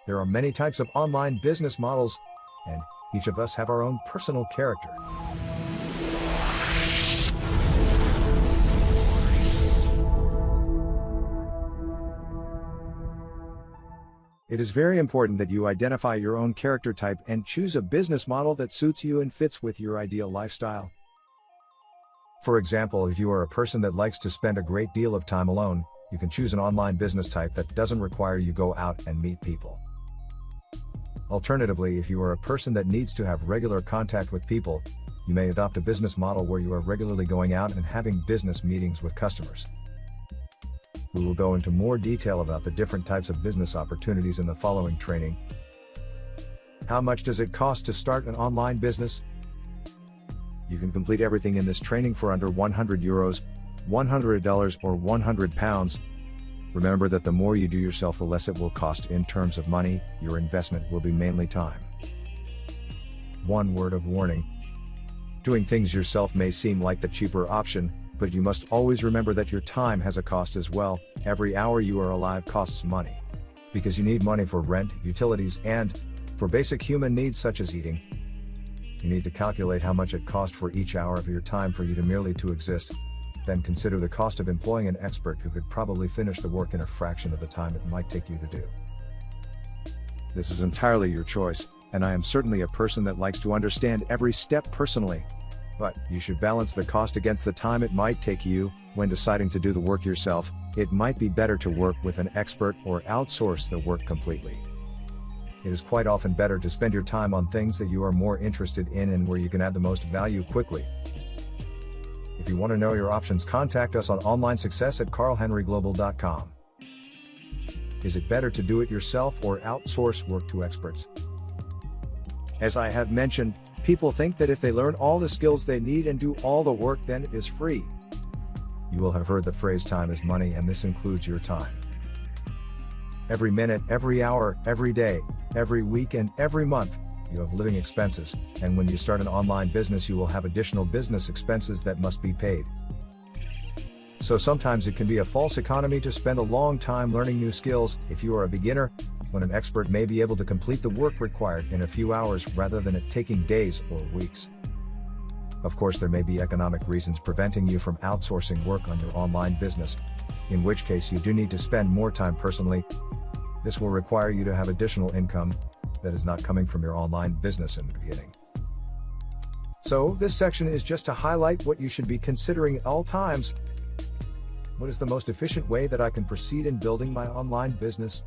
There are many types of online business models, and each of us have our own personal character. It is very important that you identify your own character type and choose a business model that suits you and fits with your ideal lifestyle. For example, if you are a person that likes to spend a great deal of time alone, you can choose an online business type that doesn't require you go out and meet people. Alternatively, if you are a person that needs to have regular contact with people, you may adopt a business model where you are regularly going out and having business meetings with customers. We will go into more detail about the different types of business opportunities in the following training. How much does it cost to start an online business? You can complete everything in this training for under €100, $100 or £100. Remember that the more you do yourself, the less it will cost in terms of money. Your investment will be mainly time. One word of warning. Doing things yourself may seem like the cheaper option, but you must always remember that your time has a cost as well. Every hour you are alive costs money. Because you need money for rent, utilities, and for basic human needs such as eating. You need to calculate how much it costs for each hour of your time for you to merely to exist. Then consider the cost of employing an expert who could probably finish the work in a fraction of the time it might take you to do. This is entirely your choice, and I am certainly a person that likes to understand every step personally. But you should balance the cost against the time it might take you. When deciding to do the work yourself, it might be better to work with an expert or outsource the work completely. It is quite often better to spend your time on things that you are more interested in and where you can add the most value quickly. If you want to know your options, contact us on ONLINESUCCESS@carlhenryglobal.com. Is it better to do it yourself or outsource work to experts? As I have mentioned, people think that if they learn all the skills they need and do all the work, then it is free. You will have heard the phrase time is money, and this includes your time. Every minute, every hour, every day, every week and every month, you have living expenses, and when you start an online business you will have additional business expenses that must be paid. So sometimes it can be a false economy to spend a long time learning new skills if you are a beginner, when an expert may be able to complete the work required in a few hours rather than it taking days or weeks. Of course, there may be economic reasons preventing you from outsourcing work on your online business, in which case you do need to spend more time personally. This will require you to have additional income that is not coming from your online business in the beginning. So, this section is just to highlight what you should be considering at all times. What is the most efficient way that I can proceed in building my online business?